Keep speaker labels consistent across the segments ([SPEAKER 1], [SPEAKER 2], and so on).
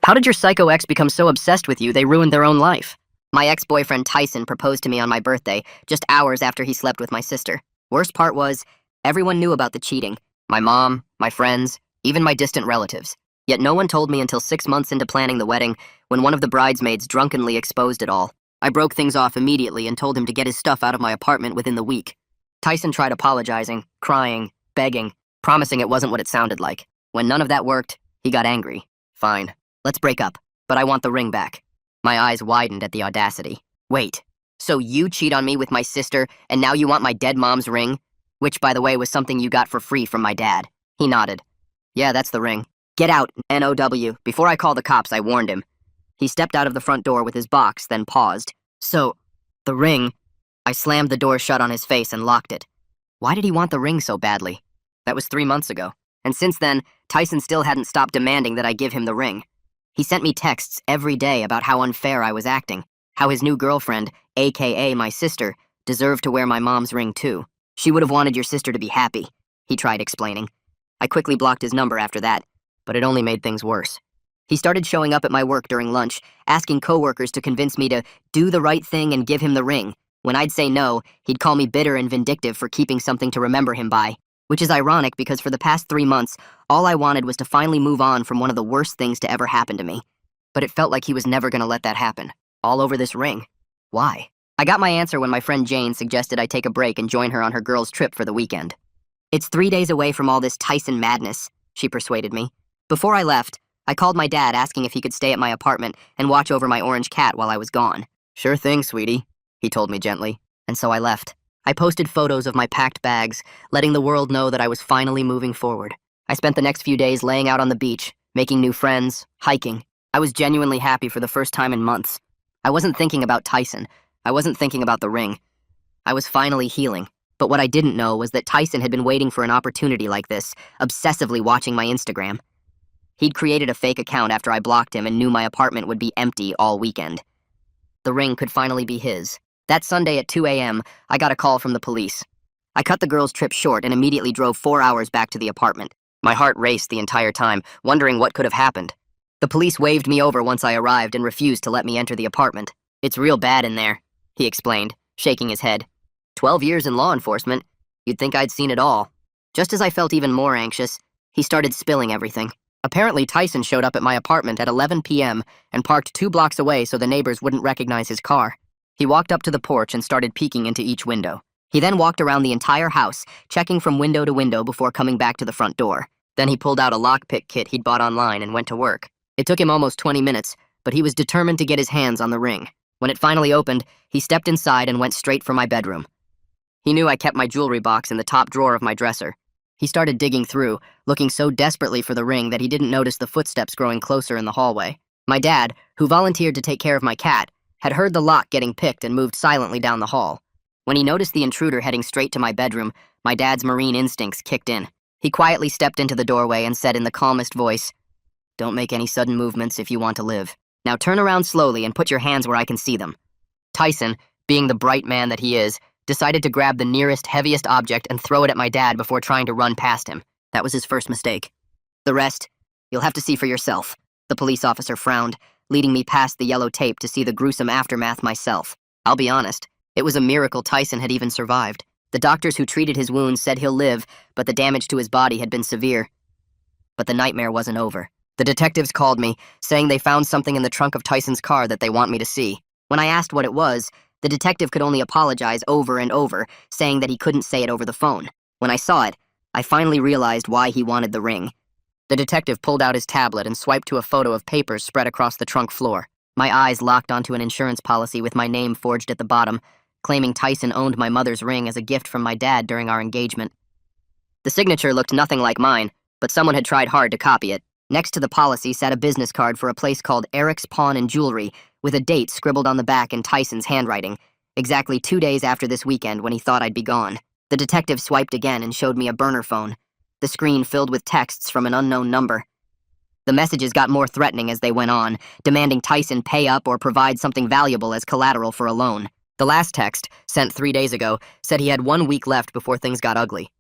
[SPEAKER 1] How did your psycho ex become so obsessed with you they ruined their own life? My ex-boyfriend Tyson proposed to me on my birthday, just hours after he slept with my sister. Worst part was, everyone knew about the cheating. My mom, my friends, even my distant relatives. Yet no one told me until 6 months into planning the wedding, when one of the bridesmaids drunkenly exposed it all. I broke things off immediately and told him to get his stuff out of my apartment within the week. Tyson tried apologizing, crying, begging, promising it wasn't what it sounded like. When none of that worked, he got angry. Fine, let's break up, but I want the ring back. My eyes widened at the audacity. Wait, so you cheat on me with my sister, and now you want my dead mom's ring? Which, by the way, was something you got for free from my dad. He nodded. Yeah, that's the ring. Get out, NOW. Before I call the cops, I warned him. He stepped out of the front door with his box, then paused. So, the ring... I slammed the door shut on his face and locked it. Why did he want the ring so badly? That was 3 months ago. And since then, Tyson still hadn't stopped demanding that I give him the ring. He sent me texts every day about how unfair I was acting, how his new girlfriend, aka my sister, deserved to wear my mom's ring too. She would have wanted your sister to be happy, he tried explaining. I quickly blocked his number after that, but it only made things worse. He started showing up at my work during lunch, asking coworkers to convince me to do the right thing and give him the ring. When I'd say no, he'd call me bitter and vindictive for keeping something to remember him by. Which is ironic because for the past 3 months, all I wanted was to finally move on from one of the worst things to ever happen to me. But it felt like he was never gonna let that happen. All over this ring. Why? I got my answer when my friend Jane suggested I take a break and join her on her girls' trip for the weekend. It's 3 days away from all this Tyson madness, she persuaded me. Before I left, I called my dad asking if he could stay at my apartment and watch over my orange cat while I was gone. Sure thing, sweetie, he told me gently, and so I left. I posted photos of my packed bags, letting the world know that I was finally moving forward. I spent the next few days laying out on the beach, making new friends, hiking. I was genuinely happy for the first time in months. I wasn't thinking about Tyson. I wasn't thinking about the ring. I was finally healing. But what I didn't know was that Tyson had been waiting for an opportunity like this, obsessively watching my Instagram. He'd created a fake account after I blocked him and knew my apartment would be empty all weekend. The ring could finally be his. That Sunday at 2 a.m., I got a call from the police. I cut the girls' trip short and immediately drove 4 hours back to the apartment. My heart raced the entire time, wondering what could have happened. The police waved me over once I arrived and refused to let me enter the apartment. It's real bad in there, he explained, shaking his head. 12 years in law enforcement. You'd think I'd seen it all. Just as I felt even more anxious, he started spilling everything. Apparently, Tyson showed up at my apartment at 11 p.m. and parked 2 blocks away so the neighbors wouldn't recognize his car. He walked up to the porch and started peeking into each window. He then walked around the entire house, checking from window to window before coming back to the front door. Then he pulled out a lockpick kit he'd bought online and went to work. It took him almost 20 minutes, but he was determined to get his hands on the ring. When it finally opened, he stepped inside and went straight for my bedroom. He knew I kept my jewelry box in the top drawer of my dresser. He started digging through, looking so desperately for the ring that he didn't notice the footsteps growing closer in the hallway. My dad, who volunteered to take care of my cat, had heard the lock getting picked and moved silently down the hall. When he noticed the intruder heading straight to my bedroom, my dad's marine instincts kicked in. He quietly stepped into the doorway and said in the calmest voice, "Don't make any sudden movements if you want to live. Now turn around slowly and put your hands where I can see them." Tyson, being the bright man that he is, decided to grab the nearest, heaviest object and throw it at my dad before trying to run past him. That was his first mistake. The rest, you'll have to see for yourself. The police officer frowned, leading me past the yellow tape to see the gruesome aftermath myself. I'll be honest, it was a miracle Tyson had even survived. The doctors who treated his wounds said he'll live, but the damage to his body had been severe. But the nightmare wasn't over. The detectives called me, saying they found something in the trunk of Tyson's car that they want me to see. When I asked what it was, the detective could only apologize over and over, saying that he couldn't say it over the phone. When I saw it, I finally realized why he wanted the ring. The detective pulled out his tablet and swiped to a photo of papers spread across the trunk floor. My eyes locked onto an insurance policy with my name forged at the bottom, claiming Tyson owned my mother's ring as a gift from my dad during our engagement. The signature looked nothing like mine, but someone had tried hard to copy it. Next to the policy sat a business card for a place called Eric's Pawn and Jewelry, with a date scribbled on the back in Tyson's handwriting, exactly 2 days after this weekend when he thought I'd be gone. The detective swiped again and showed me a burner phone, the screen filled with texts from an unknown number. The messages got more threatening as they went on, demanding Tyson pay up or provide something valuable as collateral for a loan. The last text, sent 3 days ago, said he had 1 week left before things got ugly.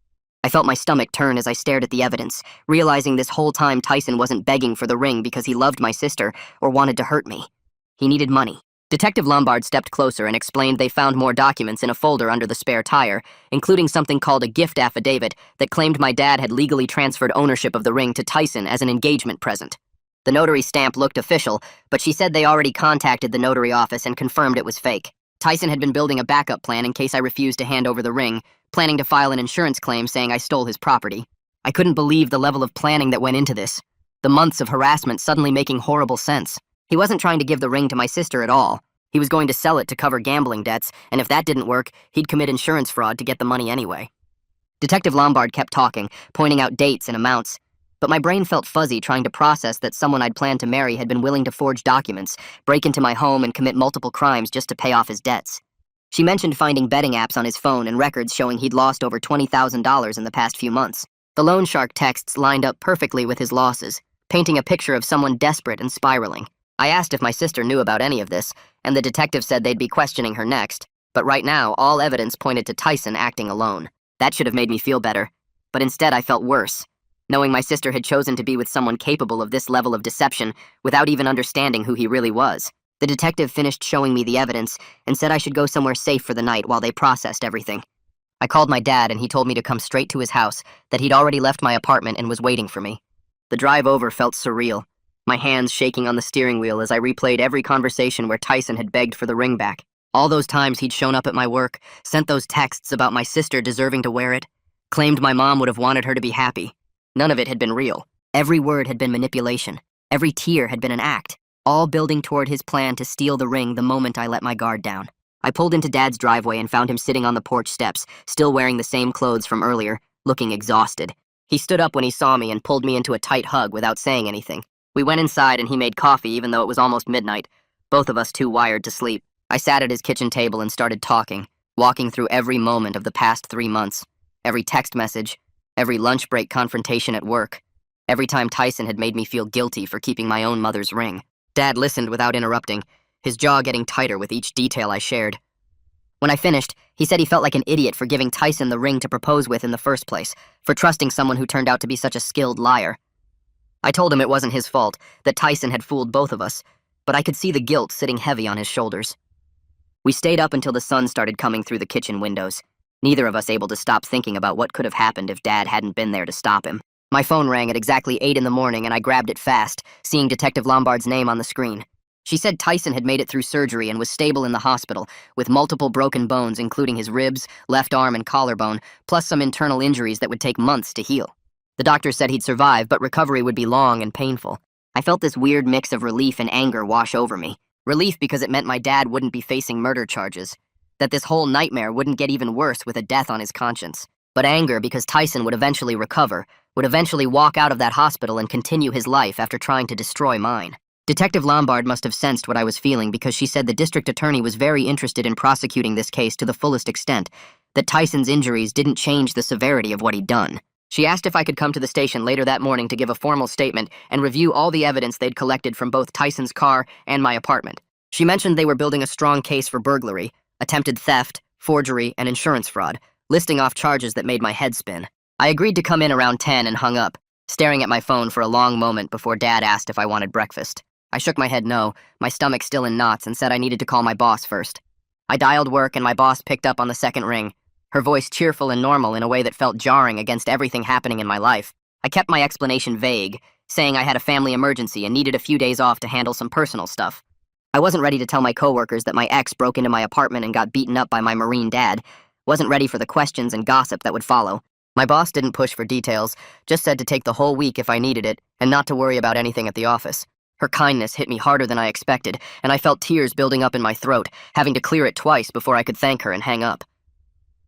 [SPEAKER 1] I felt my stomach turn as I stared at the evidence, realizing this whole time Tyson wasn't begging for the ring because he loved my sister or wanted to hurt me. He needed money. Detective Lombard stepped closer and explained they found more documents in a folder under the spare tire, including something called a gift affidavit that claimed my dad had legally transferred ownership of the ring to Tyson as an engagement present. The notary stamp looked official, but she said they already contacted the notary office and confirmed it was fake. Tyson had been building a backup plan in case I refused to hand over the ring, planning to file an insurance claim saying I stole his property. I couldn't believe the level of planning that went into this. The months of harassment suddenly making horrible sense. He wasn't trying to give the ring to my sister at all. He was going to sell it to cover gambling debts, and if that didn't work, he'd commit insurance fraud to get the money anyway. Detective Lombard kept talking, pointing out dates and amounts, but my brain felt fuzzy trying to process that someone I'd planned to marry had been willing to forge documents, break into my home, and commit multiple crimes just to pay off his debts. She mentioned finding betting apps on his phone and records showing he'd lost over $20,000 in the past few months. The loan shark texts lined up perfectly with his losses, painting a picture of someone desperate and spiraling. I asked if my sister knew about any of this, and the detective said they'd be questioning her next, but right now, all evidence pointed to Tyson acting alone. That should have made me feel better, but instead I felt worse, knowing my sister had chosen to be with someone capable of this level of deception without even understanding who he really was. The detective finished showing me the evidence and said I should go somewhere safe for the night while they processed everything. I called my dad and he told me to come straight to his house, that he'd already left my apartment and was waiting for me. The drive over felt surreal, my hands shaking on the steering wheel as I replayed every conversation where Tyson had begged for the ring back. All those times he'd shown up at my work, sent those texts about my sister deserving to wear it, claimed my mom would have wanted her to be happy. None of it had been real. Every word had been manipulation. Every tear had been an act, all building toward his plan to steal the ring the moment I let my guard down. I pulled into Dad's driveway and found him sitting on the porch steps, still wearing the same clothes from earlier, looking exhausted. He stood up when he saw me and pulled me into a tight hug without saying anything. We went inside and he made coffee even though it was almost midnight, both of us too wired to sleep. I sat at his kitchen table and started talking, walking through every moment of the past 3 months, every text message, every lunch break confrontation at work, every time Tyson had made me feel guilty for keeping my own mother's ring. Dad listened without interrupting, his jaw getting tighter with each detail I shared. When I finished, he said he felt like an idiot for giving Tyson the ring to propose with in the first place, for trusting someone who turned out to be such a skilled liar. I told him it wasn't his fault, that Tyson had fooled both of us, but I could see the guilt sitting heavy on his shoulders. We stayed up until the sun started coming through the kitchen windows, neither of us able to stop thinking about what could have happened if Dad hadn't been there to stop him. My phone rang at exactly 8 in the morning and I grabbed it fast, seeing Detective Lombard's name on the screen. She said Tyson had made it through surgery and was stable in the hospital, with multiple broken bones including his ribs, left arm, and collarbone, plus some internal injuries that would take months to heal. The doctor said he'd survive, but recovery would be long and painful. I felt this weird mix of relief and anger wash over me. Relief because it meant my dad wouldn't be facing murder charges, that this whole nightmare wouldn't get even worse with a death on his conscience. But anger because Tyson would eventually recover, would eventually walk out of that hospital and continue his life after trying to destroy mine. Detective Lombard must have sensed what I was feeling because she said the district attorney was very interested in prosecuting this case to the fullest extent, that Tyson's injuries didn't change the severity of what he'd done. She asked if I could come to the station later that morning to give a formal statement and review all the evidence they'd collected from both Tyson's car and my apartment. She mentioned they were building a strong case for burglary, attempted theft, forgery, and insurance fraud, listing off charges that made my head spin. I agreed to come in around 10 and hung up, staring at my phone for a long moment before Dad asked if I wanted breakfast. I shook my head no, my stomach still in knots, and said I needed to call my boss first. I dialed work and my boss picked up on the second ring, her voice cheerful and normal in a way that felt jarring against everything happening in my life. I kept my explanation vague, saying I had a family emergency and needed a few days off to handle some personal stuff. I wasn't ready to tell my coworkers that my ex broke into my apartment and got beaten up by my Marine dad, wasn't ready for the questions and gossip that would follow. My boss didn't push for details, just said to take the whole week if I needed it, and not to worry about anything at the office. Her kindness hit me harder than I expected, and I felt tears building up in my throat, having to clear it twice before I could thank her and hang up.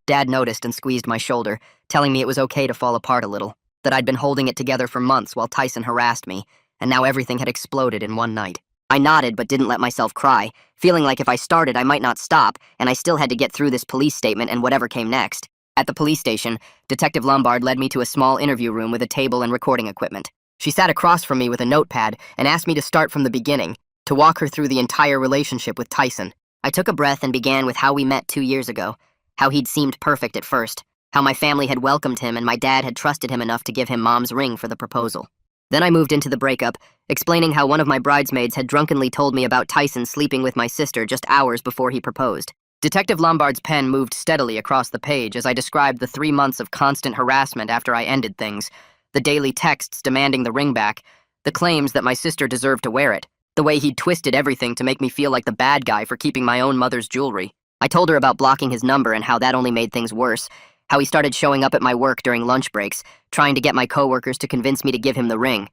[SPEAKER 1] Dad noticed and squeezed my shoulder, telling me it was okay to fall apart a little, that I'd been holding it together for months while Tyson harassed me, and now everything had exploded in one night. I nodded but didn't let myself cry, feeling like if I started I might not stop, and I still had to get through this police statement and whatever came next. At the police station, Detective Lombard led me to a small interview room with a table and recording equipment. She sat across from me with a notepad and asked me to start from the beginning, to walk her through the entire relationship with Tyson. I took a breath and began with how we met 2 years ago, how he'd seemed perfect at first, how my family had welcomed him and my dad had trusted him enough to give him Mom's ring for the proposal. Then I moved into the breakup, explaining how one of my bridesmaids had drunkenly told me about Tyson sleeping with my sister just hours before he proposed. Detective Lombard's pen moved steadily across the page as I described the 3 months of constant harassment after I ended things, the daily texts demanding the ring back, the claims that my sister deserved to wear it, the way he'd twisted everything to make me feel like the bad guy for keeping my own mother's jewelry. I told her about blocking his number and how that only made things worse, how he started showing up at my work during lunch breaks, trying to get my coworkers to convince me to give him the ring.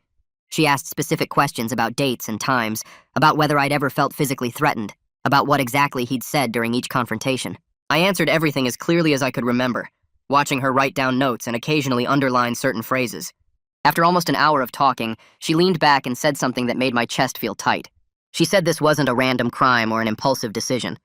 [SPEAKER 1] She asked specific questions about dates and times, about whether I'd ever felt physically threatened, about what exactly he'd said during each confrontation. I answered everything as clearly as I could remember, watching her write down notes and occasionally underline certain phrases. After almost an hour of talking, she leaned back and said something that made my chest feel tight. She said this wasn't a random crime or an impulsive decision.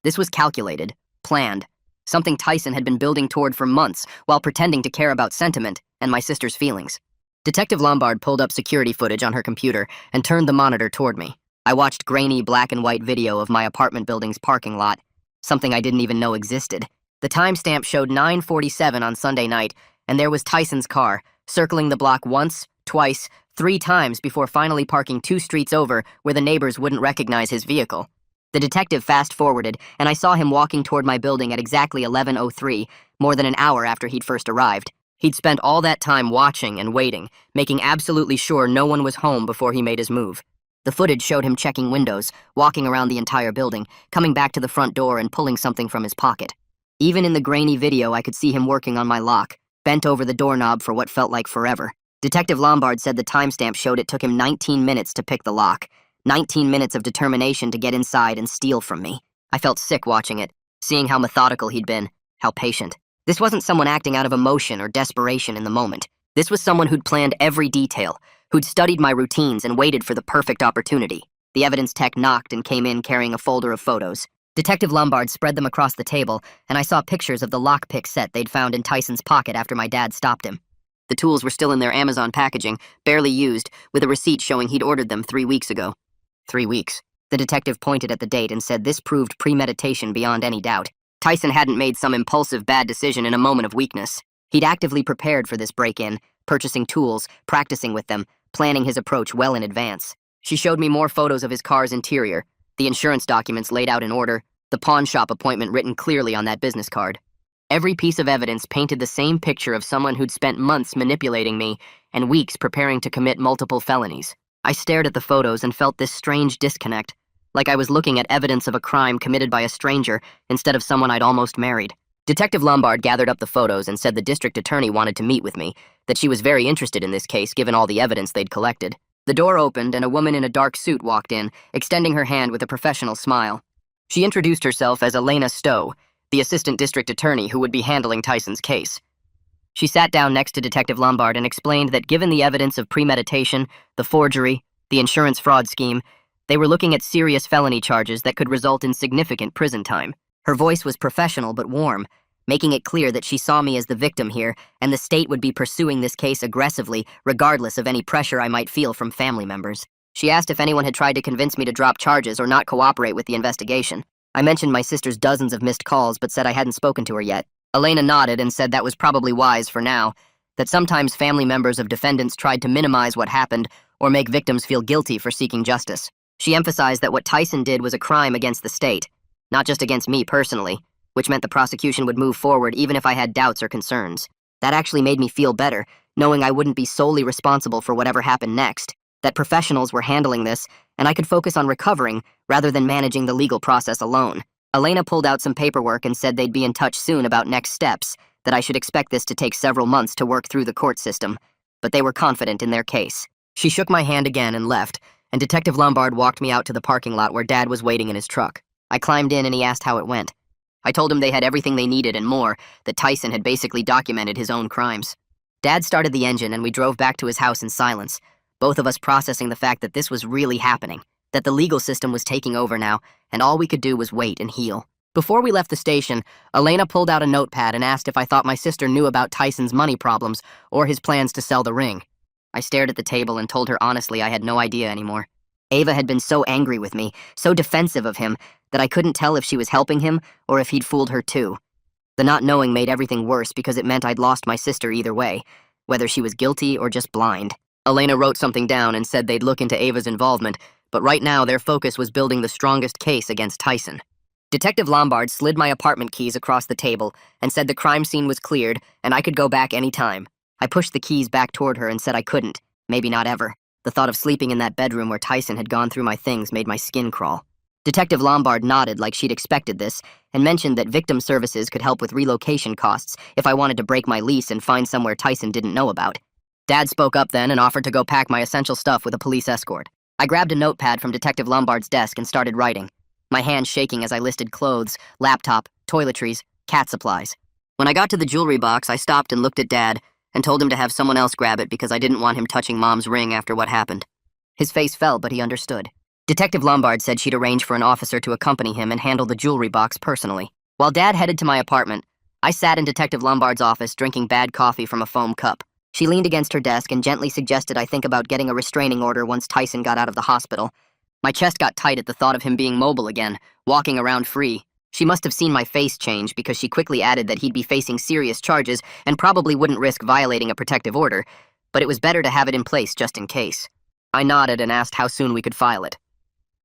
[SPEAKER 1] This was calculated, planned, something Tyson had been building toward for months while pretending to care about sentiment and my sister's feelings. Detective Lombard pulled up security footage on her computer and turned the monitor toward me. I watched grainy black and white video of my apartment building's parking lot, something I didn't even know existed. The timestamp showed 9:47 on Sunday night, and there was Tyson's car, circling the block once, twice, 3 times before finally parking 2 streets over where the neighbors wouldn't recognize his vehicle. The detective fast-forwarded, and I saw him walking toward my building at exactly 11:03, more than an hour after he'd first arrived. He'd spent all that time watching and waiting, making absolutely sure no one was home before he made his move. The footage showed him checking windows, walking around the entire building, coming back to the front door and pulling something from his pocket. Even in the grainy video, I could see him working on my lock, bent over the doorknob for what felt like forever. Detective Lombard said the timestamp showed it took him 19 minutes to pick the lock, 19 minutes of determination to get inside and steal from me. I felt sick watching it, seeing how methodical he'd been, how patient. This wasn't someone acting out of emotion or desperation in the moment. This was someone who'd planned every detail, who'd studied my routines and waited for the perfect opportunity. The evidence tech knocked and came in carrying a folder of photos. Detective Lombard spread them across the table, and I saw pictures of the lockpick set they'd found in Tyson's pocket after my dad stopped him. The tools were still in their Amazon packaging, barely used, with a receipt showing he'd ordered them 3 weeks ago. 3 weeks. The detective pointed at the date and said this proved premeditation beyond any doubt. Tyson hadn't made some impulsive bad decision in a moment of weakness. He'd actively prepared for this break-in, purchasing tools, practicing with them, planning his approach well in advance. She showed me more photos of his car's interior, the insurance documents laid out in order, the pawn shop appointment written clearly on that business card. Every piece of evidence painted the same picture of someone who'd spent months manipulating me and weeks preparing to commit multiple felonies. I stared at the photos and felt this strange disconnect, like I was looking at evidence of a crime committed by a stranger instead of someone I'd almost married. Detective Lombard gathered up the photos and said the district attorney wanted to meet with me, that she was very interested in this case given all the evidence they'd collected. The door opened and a woman in a dark suit walked in, extending her hand with a professional smile. She introduced herself as Elena Stowe, the assistant district attorney who would be handling Tyson's case. She sat down next to Detective Lombard and explained that given the evidence of premeditation, the forgery, the insurance fraud scheme, they were looking at serious felony charges that could result in significant prison time. Her voice was professional but warm, making it clear that she saw me as the victim here, and the state would be pursuing this case aggressively, regardless of any pressure I might feel from family members. She asked if anyone had tried to convince me to drop charges or not cooperate with the investigation. I mentioned my sister's dozens of missed calls but said I hadn't spoken to her yet. Elena nodded and said that was probably wise for now, that sometimes family members of defendants tried to minimize what happened or make victims feel guilty for seeking justice. She emphasized that what Tyson did was a crime against the state, not just against me personally, which meant the prosecution would move forward even if I had doubts or concerns. That actually made me feel better, knowing I wouldn't be solely responsible for whatever happened next, that professionals were handling this, and I could focus on recovering rather than managing the legal process alone. Elena pulled out some paperwork and said they'd be in touch soon about next steps, that I should expect this to take several months to work through the court system, but they were confident in their case. She shook my hand again and left, and Detective Lombard walked me out to the parking lot where Dad was waiting in his truck. I climbed in and he asked how it went. I told him they had everything they needed and more, that Tyson had basically documented his own crimes. Dad started the engine and we drove back to his house in silence, both of us processing the fact that this was really happening, that the legal system was taking over now, and all we could do was wait and heal. Before we left the station, Elena pulled out a notepad and asked if I thought my sister knew about Tyson's money problems or his plans to sell the ring. I stared at the table and told her honestly I had no idea anymore. Ava had been so angry with me, so defensive of him, that I couldn't tell if she was helping him or if he'd fooled her too. The not knowing made everything worse because it meant I'd lost my sister either way, whether she was guilty or just blind. Elena wrote something down and said they'd look into Ava's involvement, but right now their focus was building the strongest case against Tyson. Detective Lombard slid my apartment keys across the table and said the crime scene was cleared and I could go back any time. I pushed the keys back toward her and said I couldn't, maybe not ever. The thought of sleeping in that bedroom where Tyson had gone through my things made my skin crawl. Detective Lombard nodded like she'd expected this and mentioned that victim services could help with relocation costs if I wanted to break my lease and find somewhere Tyson didn't know about. Dad spoke up then and offered to go pack my essential stuff with a police escort. I grabbed a notepad from Detective Lombard's desk and started writing, my hands shaking as I listed clothes, laptop, toiletries, cat supplies. When I got to the jewelry box, I stopped and looked at Dad and told him to have someone else grab it because I didn't want him touching Mom's ring after what happened. His face fell, but he understood. Detective Lombard said she'd arrange for an officer to accompany him and handle the jewelry box personally. While Dad headed to my apartment, I sat in Detective Lombard's office drinking bad coffee from a foam cup. She leaned against her desk and gently suggested I think about getting a restraining order once Tyson got out of the hospital. My chest got tight at the thought of him being mobile again, walking around free. She must have seen my face change because she quickly added that he'd be facing serious charges and probably wouldn't risk violating a protective order, but it was better to have it in place just in case. I nodded and asked how soon we could file it.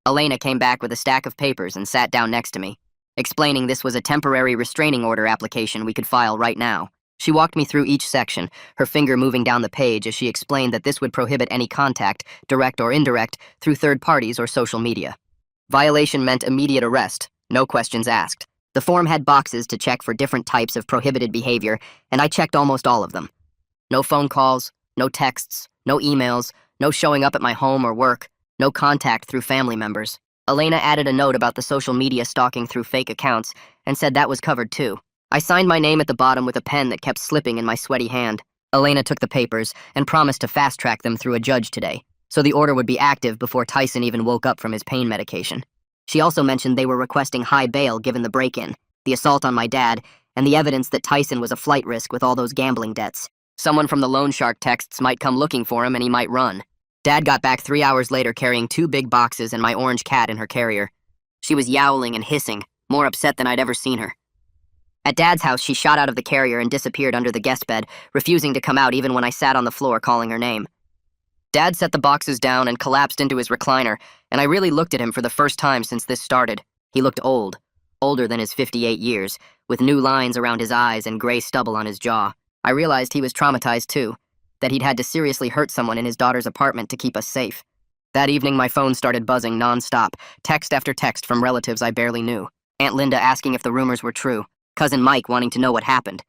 [SPEAKER 1] Elena came back with a stack of papers and sat down next to me, explaining this was a temporary restraining order application we could file right now. She walked me through each section, her finger moving down the page as she explained that this would prohibit any contact, direct or indirect, through third parties or social media. Violation meant immediate arrest, no questions asked. The form had boxes to check for different types of prohibited behavior, and I checked almost all of them. No phone calls, no texts, no emails, no showing up at my home or work, no contact through family members. Elena added a note about the social media stalking through fake accounts and said that was covered too. I signed my name at the bottom with a pen that kept slipping in my sweaty hand. Elena took the papers and promised to fast-track them through a judge today, so the order would be active before Tyson even woke up from his pain medication. She also mentioned they were requesting high bail given the break-in, the assault on my dad, and the evidence that Tyson was a flight risk with all those gambling debts. Someone from the loan shark texts might come looking for him and he might run. Dad got back 3 hours later carrying 2 big boxes and my orange cat in her carrier. She was yowling and hissing, more upset than I'd ever seen her. At Dad's house, she shot out of the carrier and disappeared under the guest bed, refusing to come out even when I sat on the floor calling her name. Dad set the boxes down and collapsed into his recliner, and I really looked at him for the first time since this started. He looked old, older than his 58 years, with new lines around his eyes and gray stubble on his jaw. I realized he was traumatized too, that he'd had to seriously hurt someone in his daughter's apartment to keep us safe. That evening, my phone started buzzing nonstop, text after text from relatives I barely knew. Aunt Linda asking if the rumors were true. Cousin Mike wanting to know what happened.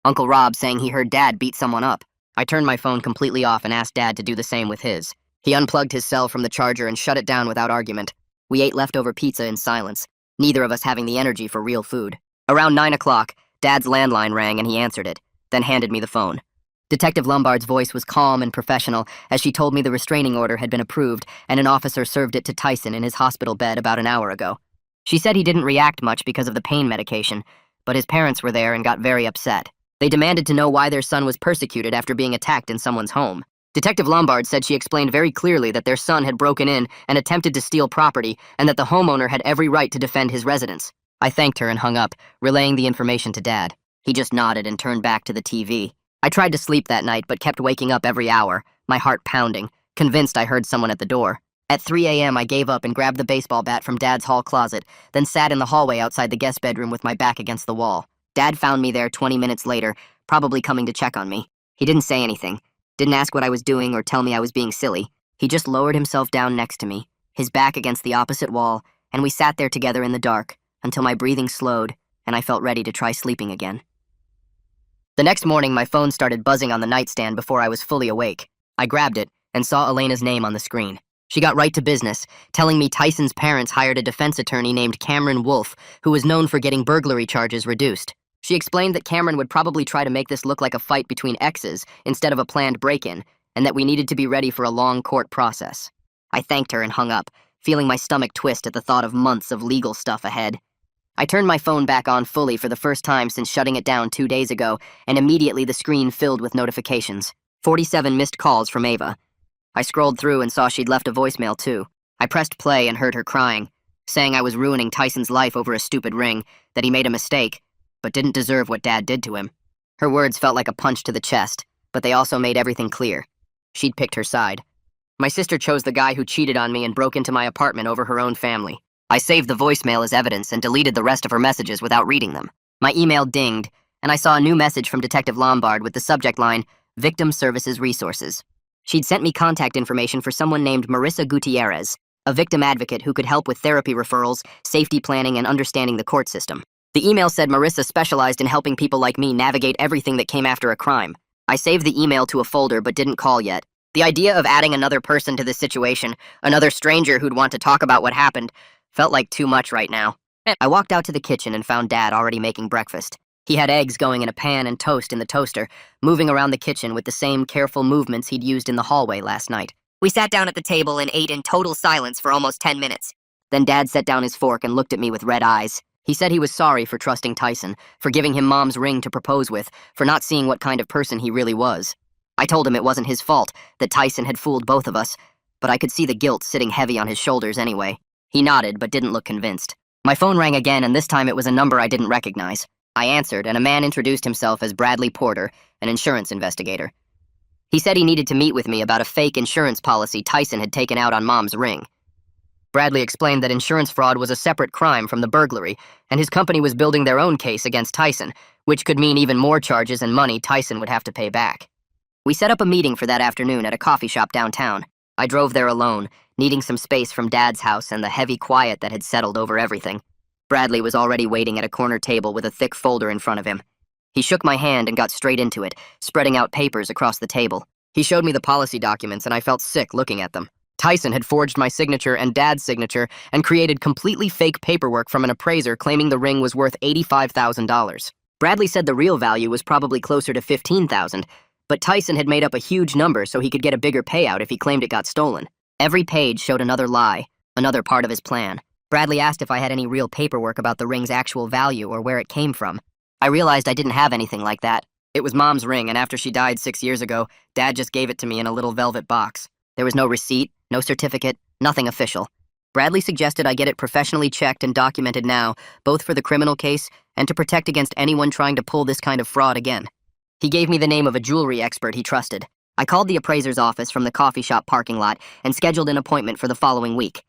[SPEAKER 1] Uncle Rob saying he heard Dad beat someone up. I turned my phone completely off and asked Dad to do the same with his. He unplugged his cell from the charger and shut it down without argument. We ate leftover pizza in silence, neither of us having the energy for real food. Around 9 o'clock, Dad's landline rang and he answered it, then handed me the phone. Detective Lombard's voice was calm and professional as she told me the restraining order had been approved and an officer served it to Tyson in his hospital bed about an hour ago. She said he didn't react much because of the pain medication, but his parents were there and got very upset. They demanded to know why their son was persecuted after being attacked in someone's home. Detective Lombard said she explained very clearly that their son had broken in and attempted to steal property and that the homeowner had every right to defend his residence. I thanked her and hung up, relaying the information to Dad. He just nodded and turned back to the TV. I tried to sleep that night but kept waking up every hour, my heart pounding, convinced I heard someone at the door. At 3 a.m., I gave up and grabbed the baseball bat from Dad's hall closet, then sat in the hallway outside the guest bedroom with my back against the wall. Dad found me there 20 minutes later, probably coming to check on me. He didn't say anything, didn't ask what I was doing or tell me I was being silly. He just lowered himself down next to me, his back against the opposite wall, and we sat there together in the dark until my breathing slowed and I felt ready to try sleeping again. The next morning, my phone started buzzing on the nightstand before I was fully awake. I grabbed it and saw Elena's name on the screen. She got right to business, telling me Tyson's parents hired a defense attorney named Cameron Wolfe, who was known for getting burglary charges reduced. She explained that Cameron would probably try to make this look like a fight between exes instead of a planned break-in, and that we needed to be ready for a long court process. I thanked her and hung up, feeling my stomach twist at the thought of months of legal stuff ahead. I turned my phone back on fully for the first time since shutting it down 2 days ago, and immediately the screen filled with notifications. 47 missed calls from Ava. I scrolled through and saw she'd left a voicemail too. I pressed play and heard her crying, saying I was ruining Tyson's life over a stupid ring, that he made a mistake, but didn't deserve what Dad did to him. Her words felt like a punch to the chest, but they also made everything clear. She'd picked her side. My sister chose the guy who cheated on me and broke into my apartment over her own family. I saved the voicemail as evidence and deleted the rest of her messages without reading them. My email dinged, and I saw a new message from Detective Lombard with the subject line, Victim Services Resources. She'd sent me contact information for someone named Marissa Gutierrez, a victim advocate who could help with therapy referrals, safety planning, and understanding the court system. The email said Marissa specialized in helping people like me navigate everything that came after a crime. I saved the email to a folder but didn't call yet. The idea of adding another person to this situation, another stranger who'd want to talk about what happened, felt like too much right now. I walked out to the kitchen and found Dad already making breakfast. He had eggs going in a pan and toast in the toaster, moving around the kitchen with the same careful movements he'd used in the hallway last night. We sat down at the table and ate in total silence for almost 10 minutes. Then Dad set down his fork and looked at me with red eyes. He said he was sorry for trusting Tyson, for giving him Mom's ring to propose with, for not seeing what kind of person he really was. I told him it wasn't his fault, that Tyson had fooled both of us, but I could see the guilt sitting heavy on his shoulders anyway. He nodded, but didn't look convinced. My phone rang again, and this time it was a number I didn't recognize. I answered, and a man introduced himself as Bradley Porter, an insurance investigator. He said he needed to meet with me about a fake insurance policy Tyson had taken out on Mom's ring. Bradley explained that insurance fraud was a separate crime from the burglary, and his company was building their own case against Tyson, which could mean even more charges and money Tyson would have to pay back. We set up a meeting for that afternoon at a coffee shop downtown. I drove there alone, needing some space from Dad's house and the heavy quiet that had settled over everything. Bradley was already waiting at a corner table with a thick folder in front of him. He shook my hand and got straight into it, spreading out papers across the table. He showed me the policy documents, and I felt sick looking at them. Tyson had forged my signature and Dad's signature and created completely fake paperwork from an appraiser claiming the ring was worth $85,000. Bradley said the real value was probably closer to $15,000, but Tyson had made up a huge number so he could get a bigger payout if he claimed it got stolen. Every page showed another lie, another part of his plan. Bradley asked if I had any real paperwork about the ring's actual value or where it came from. I realized I didn't have anything like that. It was Mom's ring, and after she died 6 years ago, Dad just gave it to me in a little velvet box. There was no receipt, no certificate, nothing official. Bradley suggested I get it professionally checked and documented now, both for the criminal case and to protect against anyone trying to pull this kind of fraud again. He gave me the name of a jewelry expert he trusted. I called the appraiser's office from the coffee shop parking lot and scheduled an appointment for the following week.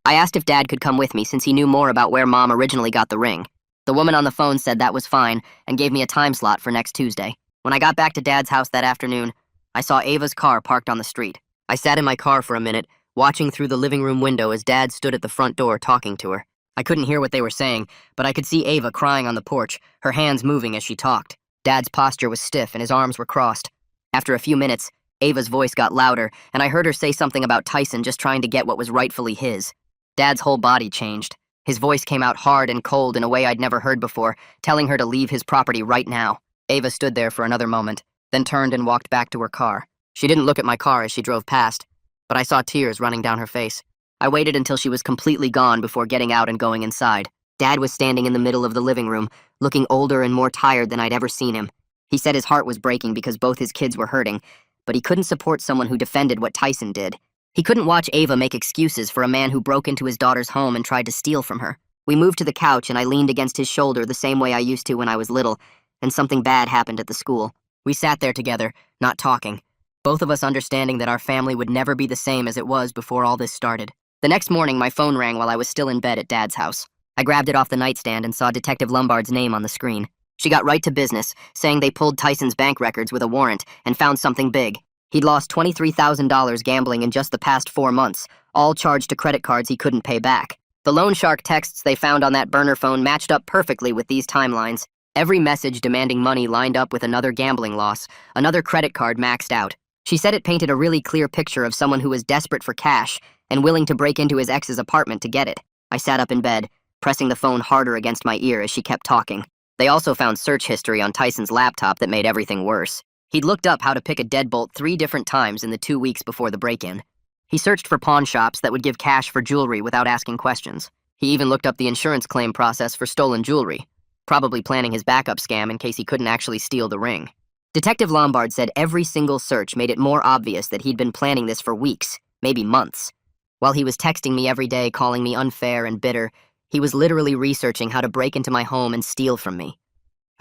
[SPEAKER 1] I asked if Dad could come with me since he knew more about where Mom originally got the ring. The woman on the phone said that was fine and gave me a time slot for next Tuesday. When I got back to Dad's house that afternoon, I saw Ava's car parked on the street. I sat in my car for a minute, watching through the living room window as Dad stood at the front door talking to her. I couldn't hear what they were saying, but I could see Ava crying on the porch, her hands moving as she talked. Dad's posture was stiff and his arms were crossed. After a few minutes, Ava's voice got louder, and I heard her say something about Tyson just trying to get what was rightfully his. Dad's whole body changed. His voice came out hard and cold in a way I'd never heard before, telling her to leave his property right now. Ava stood there for another moment, then turned and walked back to her car. She didn't look at my car as she drove past, but I saw tears running down her face. I waited until she was completely gone before getting out and going inside. Dad was standing in the middle of the living room, looking older and more tired than I'd ever seen him. He said his heart was breaking because both his kids were hurting, but he couldn't support someone who defended what Tyson did. He couldn't watch Ava make excuses for a man who broke into his daughter's home and tried to steal from her. We moved to the couch and I leaned against his shoulder the same way I used to when I was little, and something bad happened at the school. We sat there together, not talking, both of us understanding that our family would never be the same as it was before all this started. The next morning, my phone rang while I was still in bed at Dad's house. I grabbed it off the nightstand and saw Detective Lombard's name on the screen. She got right to business, saying they pulled Tyson's bank records with a warrant and found something big. He'd lost $23,000 gambling in just the past 4 months, all charged to credit cards he couldn't pay back. The loan shark texts they found on that burner phone matched up perfectly with these timelines. Every message demanding money lined up with another gambling loss, another credit card maxed out. She said it painted a really clear picture of someone who was desperate for cash and willing to break into his ex's apartment to get it. I sat up in bed, pressing the phone harder against my ear as she kept talking. They also found search history on Tyson's laptop that made everything worse. He'd looked up how to pick a deadbolt 3 different times in the 2 weeks before the break-in. He searched for pawn shops that would give cash for jewelry without asking questions. He even looked up the insurance claim process for stolen jewelry, probably planning his backup scam in case he couldn't actually steal the ring. Detective Lombard said every single search made it more obvious that he'd been planning this for weeks, maybe months. While he was texting me every day, calling me unfair and bitter, he was literally researching how to break into my home and steal from me.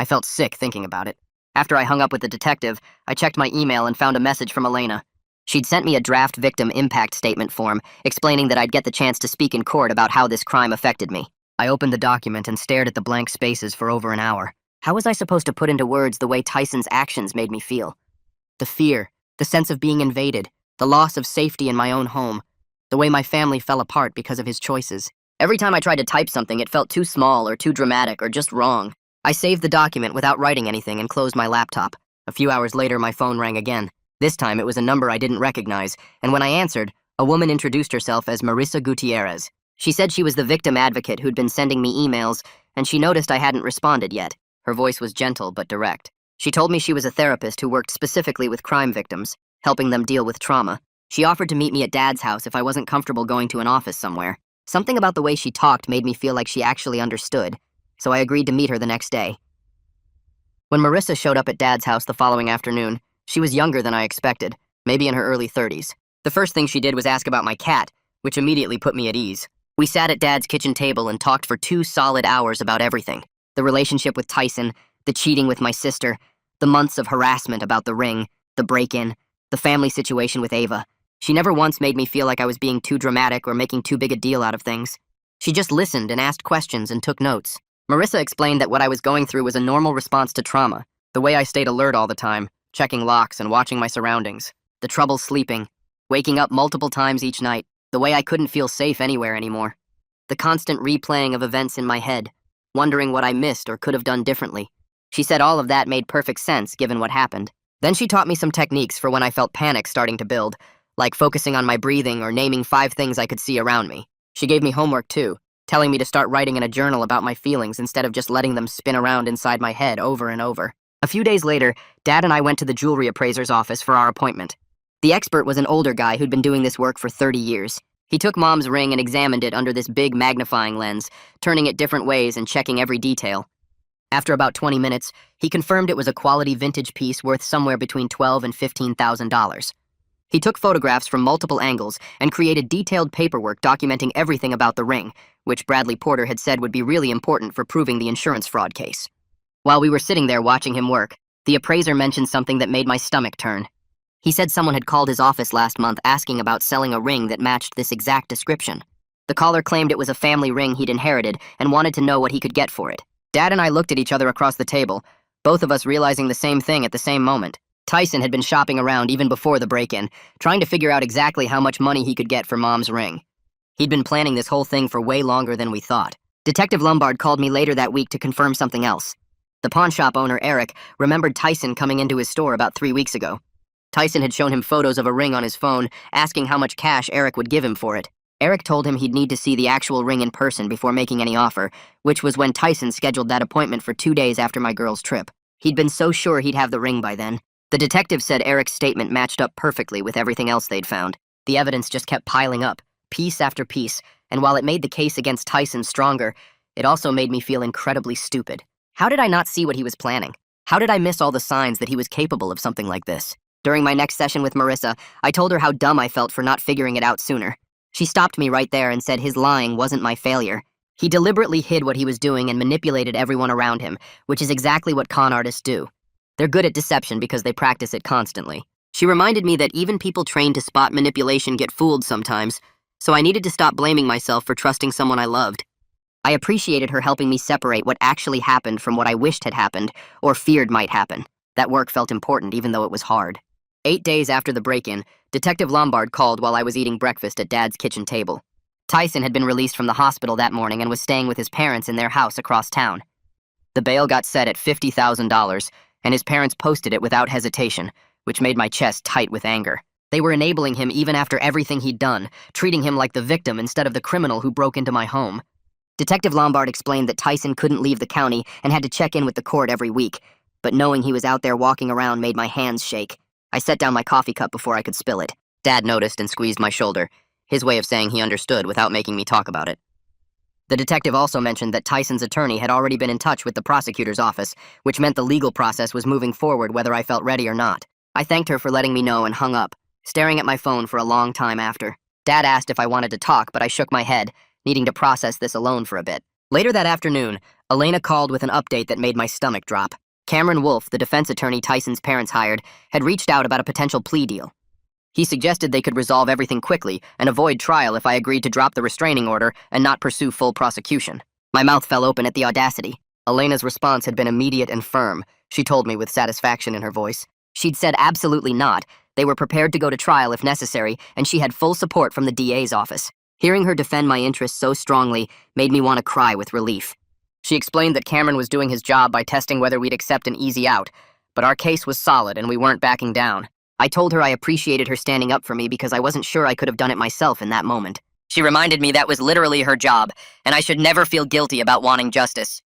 [SPEAKER 1] I felt sick thinking about it. After I hung up with the detective, I checked my email and found a message from Elena. She'd sent me a draft victim impact statement form, explaining that I'd get the chance to speak in court about how this crime affected me. I opened the document and stared at the blank spaces for over an hour. How was I supposed to put into words the way Tyson's actions made me feel? The fear, the sense of being invaded, the loss of safety in my own home, the way my family fell apart because of his choices. Every time I tried to type something, it felt too small or too dramatic or just wrong. I saved the document without writing anything and closed my laptop. A few hours later, my phone rang again. This time, it was a number I didn't recognize, and when I answered, a woman introduced herself as Marissa Gutierrez. She said she was the victim advocate who'd been sending me emails, and she noticed I hadn't responded yet. Her voice was gentle but direct. She told me she was a therapist who worked specifically with crime victims, helping them deal with trauma. She offered to meet me at Dad's house if I wasn't comfortable going to an office somewhere. Something about the way she talked made me feel like she actually understood, so I agreed to meet her the next day. When Marissa showed up at Dad's house the following afternoon, she was younger than I expected, maybe in her early 30s. The first thing she did was ask about my cat, which immediately put me at ease. We sat at Dad's kitchen table and talked for 2 solid hours about everything. The relationship with Tyson, the cheating with my sister, the months of harassment about the ring, the break-in, the family situation with Ava. She never once made me feel like I was being too dramatic or making too big a deal out of things. She just listened and asked questions and took notes. Marissa explained that what I was going through was a normal response to trauma, the way I stayed alert all the time, checking locks and watching my surroundings, the trouble sleeping, waking up multiple times each night, the way I couldn't feel safe anywhere anymore, the constant replaying of events in my head, wondering what I missed or could have done differently. She said all of that made perfect sense given what happened. Then she taught me some techniques for when I felt panic starting to build, like focusing on my breathing or naming 5 things I could see around me. She gave me homework too, telling me to start writing in a journal about my feelings instead of just letting them spin around inside my head over and over. A few days later, Dad and I went to the jewelry appraiser's office for our appointment. The expert was an older guy who'd been doing this work for 30 years. He took Mom's ring and examined it under this big magnifying lens, turning it different ways and checking every detail. After about 20 minutes, he confirmed it was a quality vintage piece worth somewhere between $12,000 and $15,000. He took photographs from multiple angles and created detailed paperwork documenting everything about the ring, which Bradley Porter had said would be really important for proving the insurance fraud case. While we were sitting there watching him work, the appraiser mentioned something that made my stomach turn. He said someone had called his office last month asking about selling a ring that matched this exact description. The caller claimed it was a family ring he'd inherited and wanted to know what he could get for it. Dad and I looked at each other across the table, both of us realizing the same thing at the same moment. Tyson had been shopping around even before the break-in, trying to figure out exactly how much money he could get for Mom's ring. He'd been planning this whole thing for way longer than we thought. Detective Lombard called me later that week to confirm something else. The pawn shop owner, Eric, remembered Tyson coming into his store about 3 weeks ago. Tyson had shown him photos of a ring on his phone, asking how much cash Eric would give him for it. Eric told him he'd need to see the actual ring in person before making any offer, which was when Tyson scheduled that appointment for 2 days after my girl's trip. He'd been so sure he'd have the ring by then. The detective said Eric's statement matched up perfectly with everything else they'd found. The evidence just kept piling up, piece after piece, and while it made the case against Tyson stronger, it also made me feel incredibly stupid. How did I not see what he was planning? How did I miss all the signs that he was capable of something like this? During my next session with Marissa, I told her how dumb I felt for not figuring it out sooner. She stopped me right there and said his lying wasn't my failure. He deliberately hid what he was doing and manipulated everyone around him, which is exactly what con artists do. They're good at deception because they practice it constantly. She reminded me that even people trained to spot manipulation get fooled sometimes, so I needed to stop blaming myself for trusting someone I loved. I appreciated her helping me separate what actually happened from what I wished had happened or feared might happen. That work felt important even though it was hard. 8 days after the break-in, Detective Lombard called while I was eating breakfast at Dad's kitchen table. Tyson had been released from the hospital that morning and was staying with his parents in their house across town. The bail got set at $50,000, and his parents posted it without hesitation, which made my chest tight with anger. They were enabling him even after everything he'd done, treating him like the victim instead of the criminal who broke into my home. Detective Lombard explained that Tyson couldn't leave the county and had to check in with the court every week, but knowing he was out there walking around made my hands shake. I set down my coffee cup before I could spill it. Dad noticed and squeezed my shoulder, his way of saying he understood without making me talk about it. The detective also mentioned that Tyson's attorney had already been in touch with the prosecutor's office, which meant the legal process was moving forward whether I felt ready or not. I thanked her for letting me know and hung up, staring at my phone for a long time after. Dad asked if I wanted to talk, but I shook my head, needing to process this alone for a bit. Later that afternoon, Elena called with an update that made my stomach drop. Cameron Wolfe, the defense attorney Tyson's parents hired, had reached out about a potential plea deal. He suggested they could resolve everything quickly and avoid trial if I agreed to drop the restraining order and not pursue full prosecution. My mouth fell open at the audacity. Elena's response had been immediate and firm, she told me with satisfaction in her voice. She'd said absolutely not. They were prepared to go to trial if necessary, and she had full support from the DA's office. Hearing her defend my interests so strongly made me want to cry with relief. She explained that Cameron was doing his job by testing whether we'd accept an easy out, but our case was solid and we weren't backing down. I told her I appreciated her standing up for me because I wasn't sure I could have done it myself in that moment. She reminded me that was literally her job, and I should never feel guilty about wanting justice.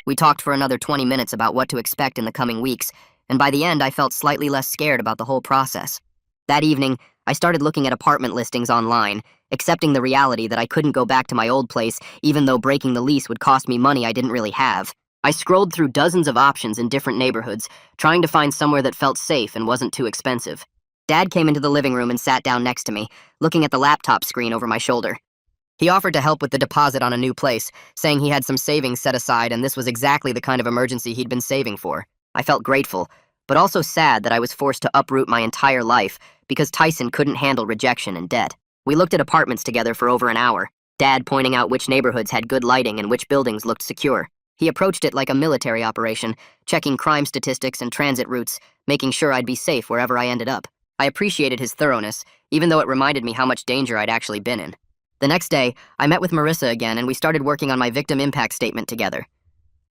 [SPEAKER 1] We talked for another 20 minutes about what to expect in the coming weeks, and by the end I felt slightly less scared about the whole process. That evening, I started looking at apartment listings online, accepting the reality that I couldn't go back to my old place even though breaking the lease would cost me money I didn't really have. I scrolled through dozens of options in different neighborhoods, trying to find somewhere that felt safe and wasn't too expensive. Dad came into the living room and sat down next to me, looking at the laptop screen over my shoulder. He offered to help with the deposit on a new place, saying he had some savings set aside and this was exactly the kind of emergency he'd been saving for. I felt grateful, but also sad that I was forced to uproot my entire life because Tyson couldn't handle rejection and debt. We looked at apartments together for over an hour, Dad pointing out which neighborhoods had good lighting and which buildings looked secure. He approached it like a military operation, checking crime statistics and transit routes, making sure I'd be safe wherever I ended up. I appreciated his thoroughness, even though it reminded me how much danger I'd actually been in. The next day, I met with Marissa again and we started working on my victim impact statement together.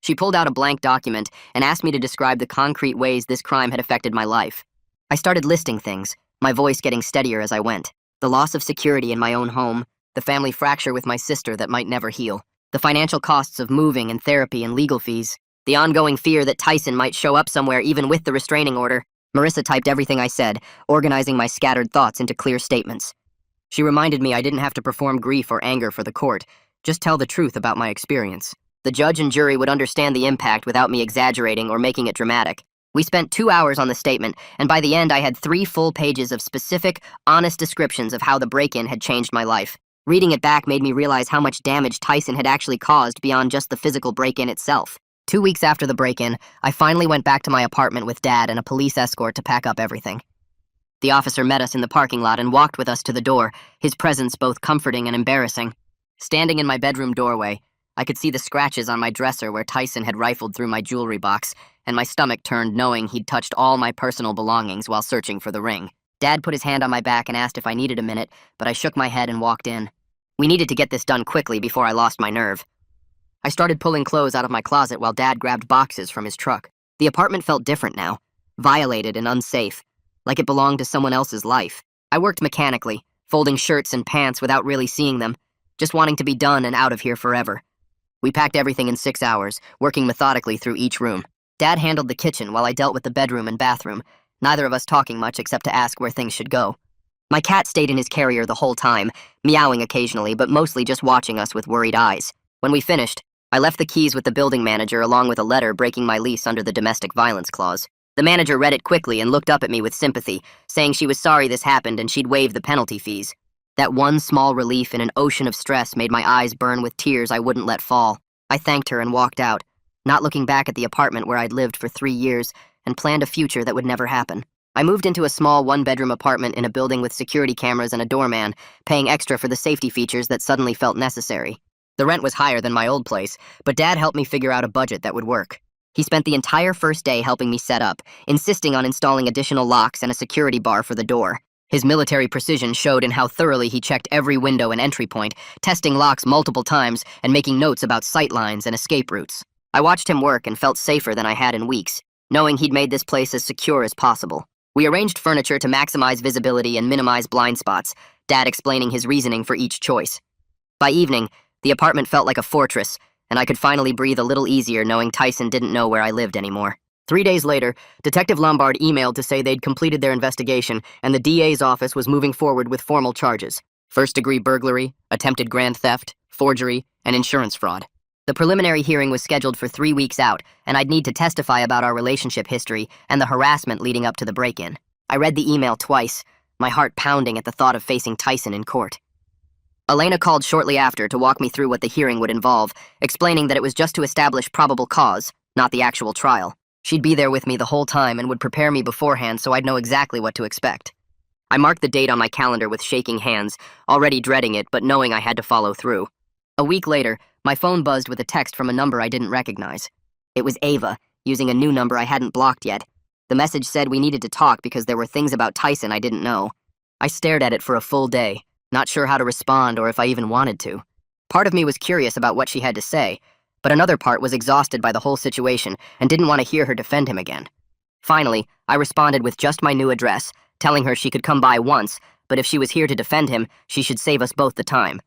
[SPEAKER 1] She pulled out a blank document and asked me to describe the concrete ways this crime had affected my life. I started listing things, my voice getting steadier as I went. The loss of security in my own home, the family fracture with my sister that might never heal, the financial costs of moving and therapy and legal fees, the ongoing fear that Tyson might show up somewhere even with the restraining order. Marissa typed everything I said, organizing my scattered thoughts into clear statements. She reminded me I didn't have to perform grief or anger for the court, just tell the truth about my experience. The judge and jury would understand the impact without me exaggerating or making it dramatic. We spent 2 hours on the statement, and by the end I had 3 full pages of specific, honest descriptions of how the break-in had changed my life. Reading it back made me realize how much damage Tyson had actually caused beyond just the physical break-in itself. 2 weeks after the break-in, I finally went back to my apartment with Dad and a police escort to pack up everything. The officer met us in the parking lot and walked with us to the door, his presence both comforting and embarrassing. Standing in my bedroom doorway, I could see the scratches on my dresser where Tyson had rifled through my jewelry box, and my stomach turned knowing he'd touched all my personal belongings while searching for the ring. Dad put his hand on my back and asked if I needed a minute, but I shook my head and walked in. We needed to get this done quickly before I lost my nerve. I started pulling clothes out of my closet while Dad grabbed boxes from his truck. The apartment felt different now, violated and unsafe, like it belonged to someone else's life. I worked mechanically, folding shirts and pants without really seeing them, just wanting to be done and out of here forever. We packed everything in 6 hours, working methodically through each room. Dad handled the kitchen while I dealt with the bedroom and bathroom, neither of us talking much except to ask where things should go. My cat stayed in his carrier the whole time, meowing occasionally, but mostly just watching us with worried eyes. When we finished, I left the keys with the building manager along with a letter breaking my lease under the domestic violence clause. The manager read it quickly and looked up at me with sympathy, saying she was sorry this happened and she'd waive the penalty fees. That one small relief in an ocean of stress made my eyes burn with tears I wouldn't let fall. I thanked her and walked out, not looking back at the apartment where I'd lived for 3 years and planned a future that would never happen. I moved into a small one-bedroom apartment in a building with security cameras and a doorman, paying extra for the safety features that suddenly felt necessary. The rent was higher than my old place, but Dad helped me figure out a budget that would work. He spent the entire first day helping me set up, insisting on installing additional locks and a security bar for the door. His military precision showed in how thoroughly he checked every window and entry point, testing locks multiple times and making notes about sight lines and escape routes. I watched him work and felt safer than I had in weeks, knowing he'd made this place as secure as possible. We arranged furniture to maximize visibility and minimize blind spots, Dad explaining his reasoning for each choice. By evening, the apartment felt like a fortress, and I could finally breathe a little easier knowing Tyson didn't know where I lived anymore. 3 days later, Detective Lombard emailed to say they'd completed their investigation and the DA's office was moving forward with formal charges: first-degree burglary, attempted grand theft, forgery, and insurance fraud. The preliminary hearing was scheduled for 3 weeks out, and I'd need to testify about our relationship history and the harassment leading up to the break-in. I read the email twice, my heart pounding at the thought of facing Tyson in court. Elena called shortly after to walk me through what the hearing would involve, explaining that it was just to establish probable cause, not the actual trial. She'd be there with me the whole time and would prepare me beforehand so I'd know exactly what to expect. I marked the date on my calendar with shaking hands, already dreading it but knowing I had to follow through. A week later, my phone buzzed with a text from a number I didn't recognize. It was Ava, using a new number I hadn't blocked yet. The message said we needed to talk because there were things about Tyson I didn't know. I stared at it for a full day, not sure how to respond or if I even wanted to. Part of me was curious about what she had to say, but another part was exhausted by the whole situation and didn't want to hear her defend him again. Finally, I responded with just my new address, telling her she could come by once, but if she was here to defend him, she should save us both the time.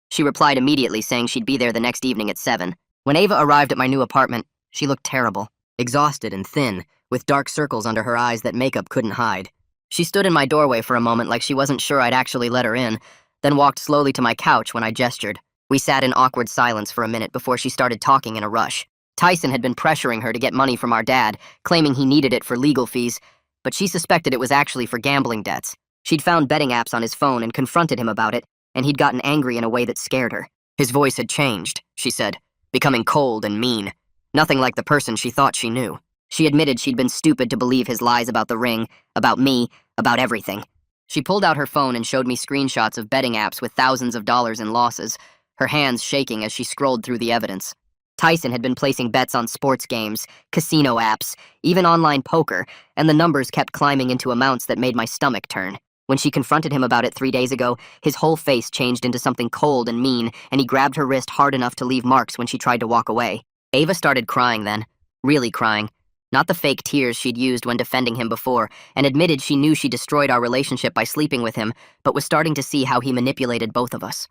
[SPEAKER 1] She replied immediately, saying she'd be there the next evening at 7. When Ava arrived at my new apartment, she looked terrible, exhausted and thin, with dark circles under her eyes that makeup couldn't hide. She stood in my doorway for a moment like she wasn't sure I'd actually let her in, then walked slowly to my couch when I gestured. We sat in awkward silence for a minute before she started talking in a rush. Tyson had been pressuring her to get money from our dad, claiming he needed it for legal fees, but she suspected it was actually for gambling debts. She'd found betting apps on his phone and confronted him about it, and he'd gotten angry in a way that scared her. His voice had changed, she said, becoming cold and mean. Nothing like the person she thought she knew. She admitted she'd been stupid to believe his lies about the ring, about me, about everything. She pulled out her phone and showed me screenshots of betting apps with thousands of dollars in losses, her hands shaking as she scrolled through the evidence. Tyson had been placing bets on sports games, casino apps, even online poker, and the numbers kept climbing into amounts that made my stomach turn. When she confronted him about it 3 days ago, his whole face changed into something cold and mean, and he grabbed her wrist hard enough to leave marks when she tried to walk away. Ava started crying then, really crying. Not the fake tears she'd used when defending him before, and admitted she knew she destroyed our relationship by sleeping with him, but was starting to see how he manipulated both of us.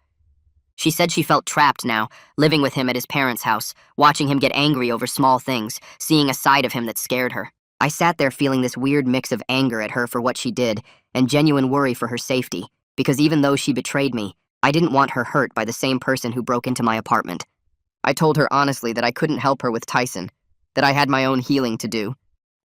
[SPEAKER 1] She said she felt trapped now, living with him at his parents' house, watching him get angry over small things, seeing a side of him that scared her. I sat there feeling this weird mix of anger at her for what she did, and genuine worry for her safety, because even though she betrayed me, I didn't want her hurt by the same person who broke into my apartment. I told her honestly that I couldn't help her with Tyson, that I had my own healing to do,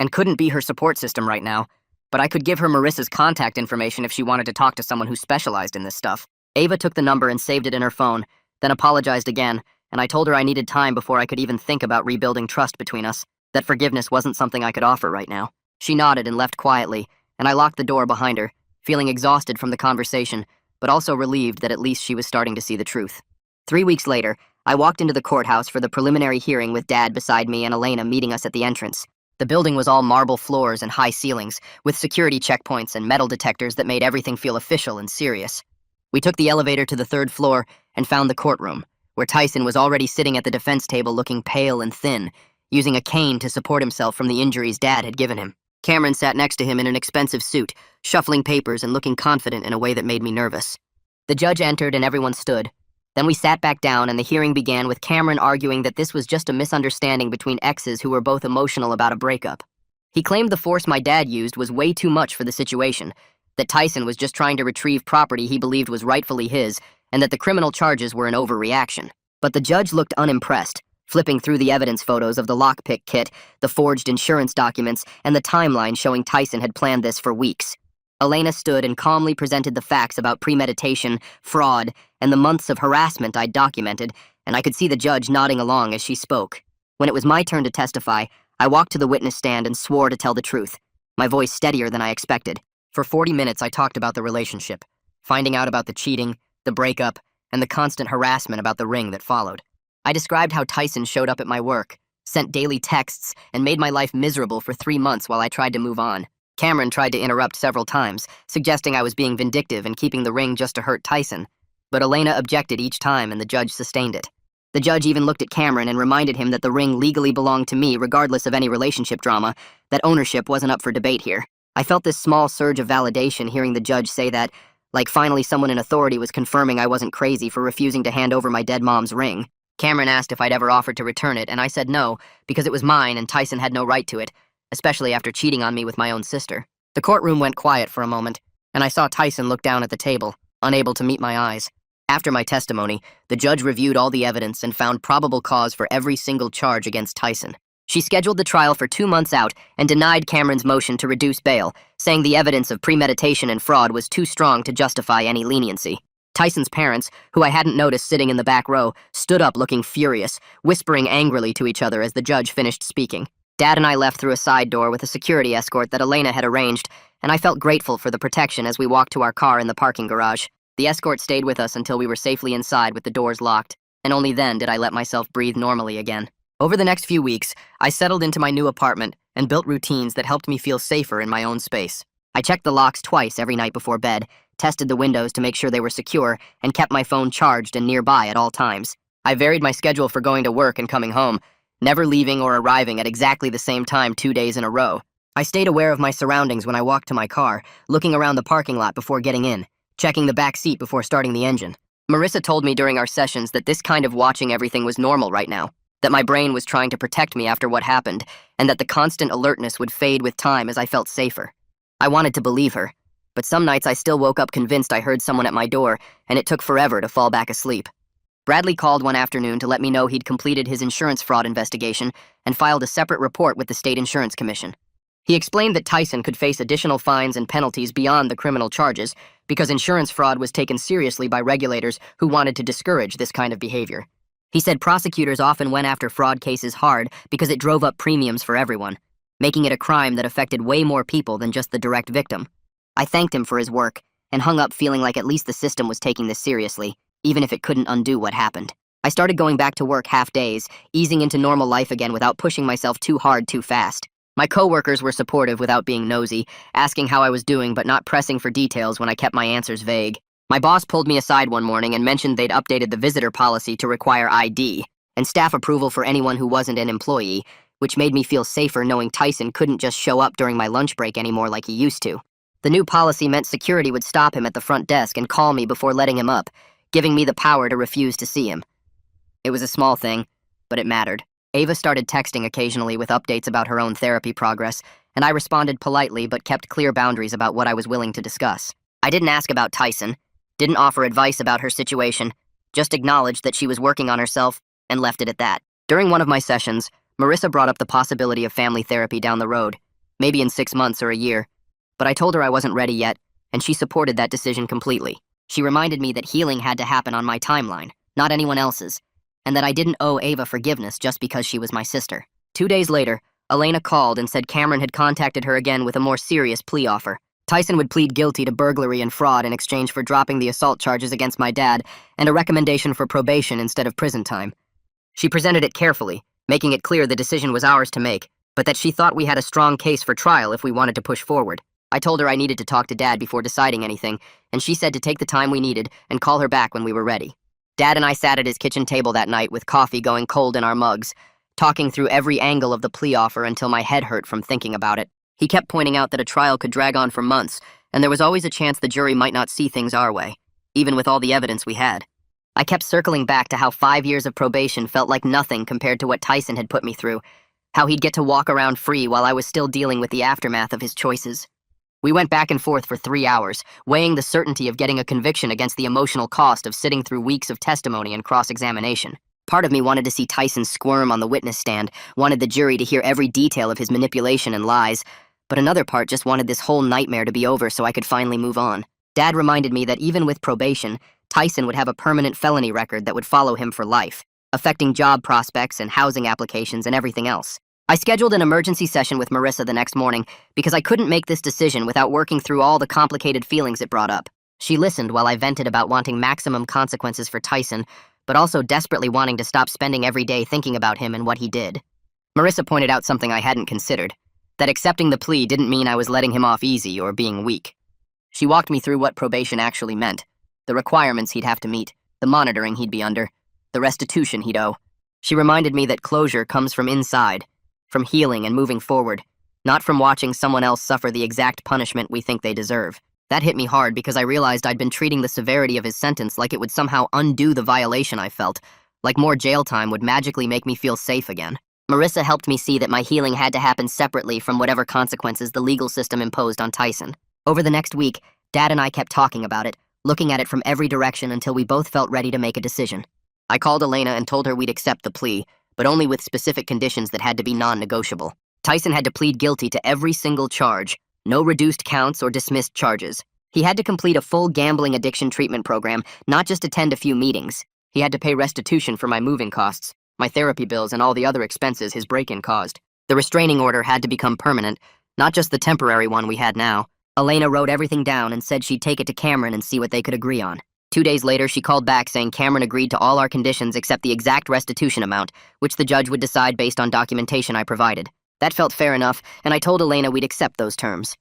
[SPEAKER 1] and couldn't be her support system right now, but I could give her Marissa's contact information if she wanted to talk to someone who specialized in this stuff. Ava took the number and saved it in her phone, then apologized again, and I told her I needed time before I could even think about rebuilding trust between us, that forgiveness wasn't something I could offer right now. She nodded and left quietly, and I locked the door behind her, feeling exhausted from the conversation, but also relieved that at least she was starting to see the truth. 3 weeks later, I walked into the courthouse for the preliminary hearing with Dad beside me and Elena meeting us at the entrance. The building was all marble floors and high ceilings, with security checkpoints and metal detectors that made everything feel official and serious. We took the elevator to the 3rd floor and found the courtroom, where Tyson was already sitting at the defense table looking pale and thin, using a cane to support himself from the injuries Dad had given him. Cameron sat next to him in an expensive suit, shuffling papers and looking confident in a way that made me nervous. The judge entered and everyone stood. Then we sat back down and the hearing began with Cameron arguing that this was just a misunderstanding between exes who were both emotional about a breakup. He claimed the force my dad used was way too much for the situation, that Tyson was just trying to retrieve property he believed was rightfully his, and that the criminal charges were an overreaction. But the judge looked unimpressed, flipping through the evidence photos of the lockpick kit, the forged insurance documents, and the timeline showing Tyson had planned this for weeks. Elena stood and calmly presented the facts about premeditation, fraud, and the months of harassment I'd documented, and I could see the judge nodding along as she spoke. When it was my turn to testify, I walked to the witness stand and swore to tell the truth, my voice steadier than I expected. For 40 minutes, I talked about the relationship, finding out about the cheating, the breakup, and the constant harassment about the ring that followed. I described how Tyson showed up at my work, sent daily texts, and made my life miserable for 3 months while I tried to move on. Cameron tried to interrupt several times, suggesting I was being vindictive and keeping the ring just to hurt Tyson, but Elena objected each time and the judge sustained it. The judge even looked at Cameron and reminded him that the ring legally belonged to me regardless of any relationship drama, that ownership wasn't up for debate here. I felt this small surge of validation hearing the judge say that, like finally someone in authority was confirming I wasn't crazy for refusing to hand over my dead mom's ring. Cameron asked if I'd ever offered to return it, and I said no, because it was mine and Tyson had no right to it, especially after cheating on me with my own sister. The courtroom went quiet for a moment, and I saw Tyson look down at the table, unable to meet my eyes. After my testimony, the judge reviewed all the evidence and found probable cause for every single charge against Tyson. She scheduled the trial for 2 months out and denied Cameron's motion to reduce bail, saying the evidence of premeditation and fraud was too strong to justify any leniency. Tyson's parents, who I hadn't noticed sitting in the back row, stood up looking furious, whispering angrily to each other as the judge finished speaking. Dad and I left through a side door with a security escort that Elena had arranged, and I felt grateful for the protection as we walked to our car in the parking garage. The escort stayed with us until we were safely inside with the doors locked, and only then did I let myself breathe normally again. Over the next few weeks, I settled into my new apartment and built routines that helped me feel safer in my own space. I checked the locks twice every night before bed, tested the windows to make sure they were secure, and kept my phone charged and nearby at all times. I varied my schedule for going to work and coming home, never leaving or arriving at exactly the same time 2 days in a row. I stayed aware of my surroundings when I walked to my car, looking around the parking lot before getting in, checking the back seat before starting the engine. Marissa told me during our sessions that this kind of watching everything was normal right now, that my brain was trying to protect me after what happened, and that the constant alertness would fade with time as I felt safer. I wanted to believe her, but some nights I still woke up convinced I heard someone at my door, and it took forever to fall back asleep. Bradley called one afternoon to let me know he'd completed his insurance fraud investigation and filed a separate report with the State Insurance Commission. He explained that Tyson could face additional fines and penalties beyond the criminal charges because insurance fraud was taken seriously by regulators who wanted to discourage this kind of behavior. He said prosecutors often went after fraud cases hard because it drove up premiums for everyone, making it a crime that affected way more people than just the direct victim. I thanked him for his work and hung up feeling like at least the system was taking this seriously, even if it couldn't undo what happened. I started going back to work half days, easing into normal life again without pushing myself too hard too fast. My coworkers were supportive without being nosy, asking how I was doing but not pressing for details when I kept my answers vague. My boss pulled me aside one morning and mentioned they'd updated the visitor policy to require ID and staff approval for anyone who wasn't an employee, which made me feel safer knowing Tyson couldn't just show up during my lunch break anymore like he used to. The new policy meant security would stop him at the front desk and call me before letting him up, giving me the power to refuse to see him. It was a small thing, but it mattered. Ava started texting occasionally with updates about her own therapy progress, and I responded politely but kept clear boundaries about what I was willing to discuss. I didn't ask about Tyson, didn't offer advice about her situation, just acknowledged that she was working on herself and left it at that. During one of my sessions, Marissa brought up the possibility of family therapy down the road, maybe in 6 months or a year, but I told her I wasn't ready yet, and she supported that decision completely. She reminded me that healing had to happen on my timeline, not anyone else's, and that I didn't owe Ava forgiveness just because she was my sister. 2 days later, Elena called and said Cameron had contacted her again with a more serious plea offer. Tyson would plead guilty to burglary and fraud in exchange for dropping the assault charges against my dad and a recommendation for probation instead of prison time. She presented it carefully, making it clear the decision was ours to make, but that she thought we had a strong case for trial if we wanted to push forward. I told her I needed to talk to Dad before deciding anything, and she said to take the time we needed and call her back when we were ready. Dad and I sat at his kitchen table that night with coffee going cold in our mugs, talking through every angle of the plea offer until my head hurt from thinking about it. He kept pointing out that a trial could drag on for months, and there was always a chance the jury might not see things our way, even with all the evidence we had. I kept circling back to how 5 years of probation felt like nothing compared to what Tyson had put me through, how he'd get to walk around free while I was still dealing with the aftermath of his choices. We went back and forth for 3 hours, weighing the certainty of getting a conviction against the emotional cost of sitting through weeks of testimony and cross-examination. Part of me wanted to see Tyson squirm on the witness stand, wanted the jury to hear every detail of his manipulation and lies, but another part just wanted this whole nightmare to be over so I could finally move on. Dad reminded me that even with probation, Tyson would have a permanent felony record that would follow him for life, affecting job prospects and housing applications and everything else. I scheduled an emergency session with Marissa the next morning because I couldn't make this decision without working through all the complicated feelings it brought up. She listened while I vented about wanting maximum consequences for Tyson, but also desperately wanting to stop spending every day thinking about him and what he did. Marissa pointed out something I hadn't considered, that accepting the plea didn't mean I was letting him off easy or being weak. She walked me through what probation actually meant, the requirements he'd have to meet, the monitoring he'd be under, the restitution he'd owe. She reminded me that closure comes from inside, from healing and moving forward, not from watching someone else suffer the exact punishment we think they deserve. That hit me hard because I realized I'd been treating the severity of his sentence like it would somehow undo the violation I felt, like more jail time would magically make me feel safe again. Marissa helped me see that my healing had to happen separately from whatever consequences the legal system imposed on Tyson. Over the next week, Dad and I kept talking about it, looking at it from every direction until we both felt ready to make a decision. I called Elena and told her we'd accept the plea, but only with specific conditions that had to be non-negotiable. Tyson had to plead guilty to every single charge, no reduced counts or dismissed charges. He had to complete a full gambling addiction treatment program, not just attend a few meetings. He had to pay restitution for my moving costs, my therapy bills, and all the other expenses his break-in caused. The restraining order had to become permanent, not just the temporary one we had now. Elena wrote everything down and said she'd take it to Cameron and see what they could agree on. 2 days later, she called back saying Cameron agreed to all our conditions except the exact restitution amount, which the judge would decide based on documentation I provided. That felt fair enough, and I told Elena we'd accept those terms.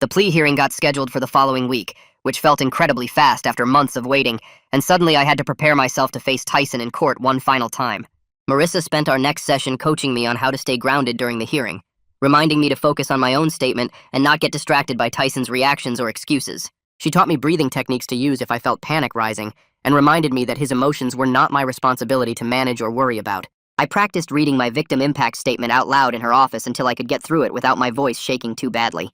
[SPEAKER 1] The plea hearing got scheduled for the following week, which felt incredibly fast after months of waiting, and suddenly I had to prepare myself to face Tyson in court one final time. Marissa spent our next session coaching me on how to stay grounded during the hearing, reminding me to focus on my own statement and not get distracted by Tyson's reactions or excuses. She taught me breathing techniques to use if I felt panic rising, and reminded me that his emotions were not my responsibility to manage or worry about. I practiced reading my victim impact statement out loud in her office until I could get through it without my voice shaking too badly.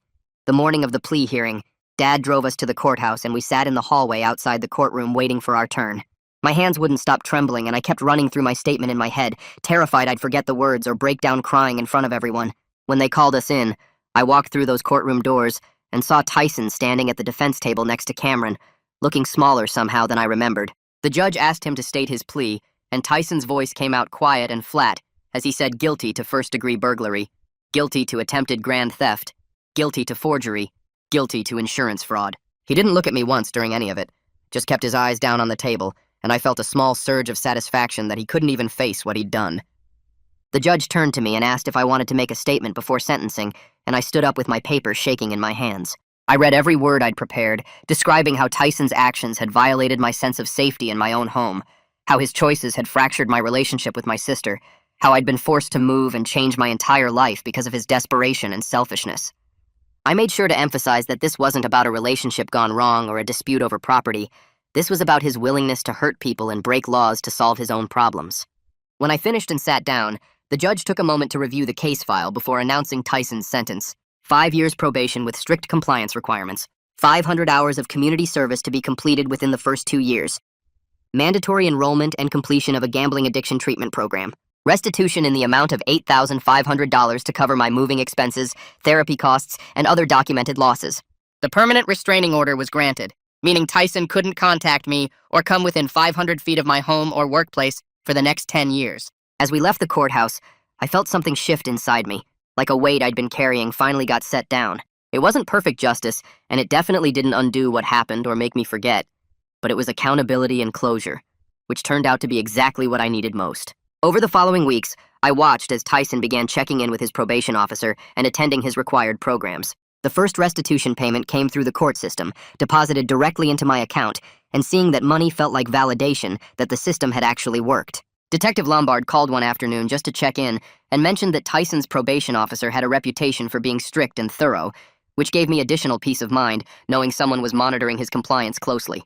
[SPEAKER 1] The morning of the plea hearing, Dad drove us to the courthouse and we sat in the hallway outside the courtroom waiting for our turn. My hands wouldn't stop trembling and I kept running through my statement in my head, terrified I'd forget the words or break down crying in front of everyone. When they called us in, I walked through those courtroom doors and saw Tyson standing at the defense table next to Cameron, looking smaller somehow than I remembered. The judge asked him to state his plea, and Tyson's voice came out quiet and flat as he said guilty to first-degree burglary, guilty to attempted grand theft, guilty to forgery, guilty to insurance fraud. He didn't look at me once during any of it, just kept his eyes down on the table, and I felt a small surge of satisfaction that he couldn't even face what he'd done. The judge turned to me and asked if I wanted to make a statement before sentencing, and I stood up with my papers shaking in my hands. I read every word I'd prepared, describing how Tyson's actions had violated my sense of safety in my own home, how his choices had fractured my relationship with my sister, how I'd been forced to move and change my entire life because of his desperation and selfishness. I made sure to emphasize that this wasn't about a relationship gone wrong or a dispute over property. This was about his willingness to hurt people and break laws to solve his own problems. When I finished and sat down, the judge took a moment to review the case file before announcing Tyson's sentence: 5 years probation with strict compliance requirements, 500 hours of community service to be completed within the first 2 years, mandatory enrollment and completion of a gambling addiction treatment program, restitution in the amount of $8,500 to cover my moving expenses, therapy costs, and other documented losses. The permanent restraining order was granted, meaning Tyson couldn't contact me or come within 500 feet of my home or workplace for the next 10 years. As we left the courthouse, I felt something shift inside me, like a weight I'd been carrying finally got set down. It wasn't perfect justice, and it definitely didn't undo what happened or make me forget, but it was accountability and closure, which turned out to be exactly what I needed most. Over the following weeks, I watched as Tyson began checking in with his probation officer and attending his required programs. The first restitution payment came through the court system, deposited directly into my account, and seeing that money felt like validation that the system had actually worked. Detective Lombard called one afternoon just to check in and mentioned that Tyson's probation officer had a reputation for being strict and thorough, which gave me additional peace of mind knowing someone was monitoring his compliance closely.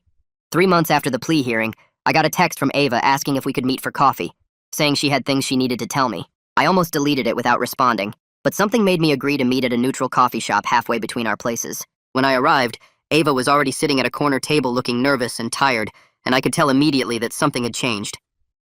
[SPEAKER 1] 3 months after the plea hearing, I got a text from Ava asking if we could meet for coffee, saying she had things she needed to tell me. I almost deleted it without responding, but something made me agree to meet at a neutral coffee shop halfway between our places. When I arrived, Ava was already sitting at a corner table looking nervous and tired, and I could tell immediately that something had changed.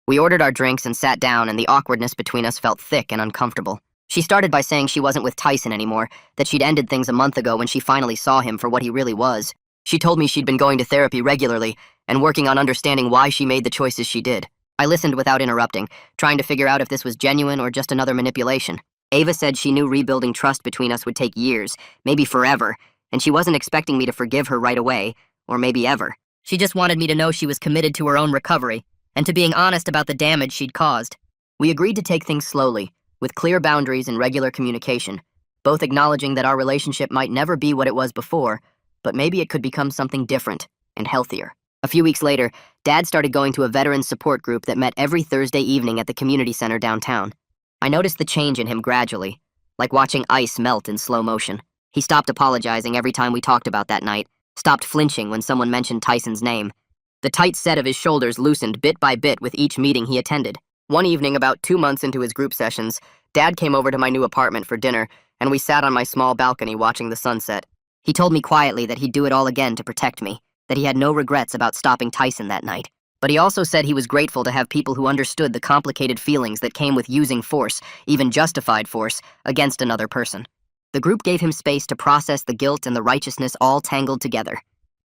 [SPEAKER 1] We ordered our drinks and sat down, and the awkwardness between us felt thick and uncomfortable. She started by saying she wasn't with Tyson anymore, that she'd ended things a month ago when she finally saw him for what he really was. She told me she'd been going to therapy regularly and working on understanding why she made the choices she did. I listened without interrupting, trying to figure out if this was genuine or just another manipulation. Ava said she knew rebuilding trust between us would take years, maybe forever, and she wasn't expecting me to forgive her right away, or maybe ever. She just wanted me to know she was committed to her own recovery, and to being honest about the damage she'd caused. We agreed to take things slowly, with clear boundaries and regular communication, both acknowledging that our relationship might never be what it was before, but maybe it could become something different and healthier. A few weeks later, Dad started going to a veterans support group that met every Thursday evening at the community center downtown. I noticed the change in him gradually, like watching ice melt in slow motion. He stopped apologizing every time we talked about that night, stopped flinching when someone mentioned Tyson's name. The tight set of his shoulders loosened bit by bit with each meeting he attended. One evening, about 2 months into his group sessions, Dad came over to my new apartment for dinner, and we sat on my small balcony watching the sunset. He told me quietly that he'd do it all again to protect me, that he had no regrets about stopping Tyson that night. But he also said he was grateful to have people who understood the complicated feelings that came with using force, even justified force, against another person. The group gave him space to process the guilt and the righteousness all tangled together.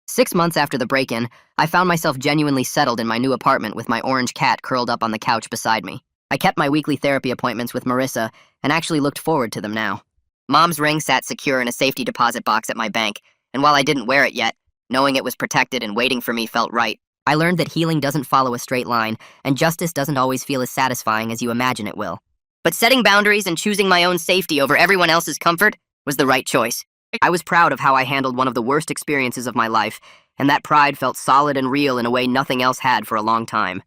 [SPEAKER 1] 6 months after the break-in, I found myself genuinely settled in my new apartment with my orange cat curled up on the couch beside me. I kept my weekly therapy appointments with Marissa and actually looked forward to them now. Mom's ring sat secure in a safety deposit box at my bank, and while I didn't wear it yet, knowing it was protected and waiting for me felt right. I learned that healing doesn't follow a straight line, and justice doesn't always feel as satisfying as you imagine it will. But setting boundaries and choosing my own safety over everyone else's comfort was the right choice. I was proud of how I handled one of the worst experiences of my life, and that pride felt solid and real in a way nothing else had for a long time.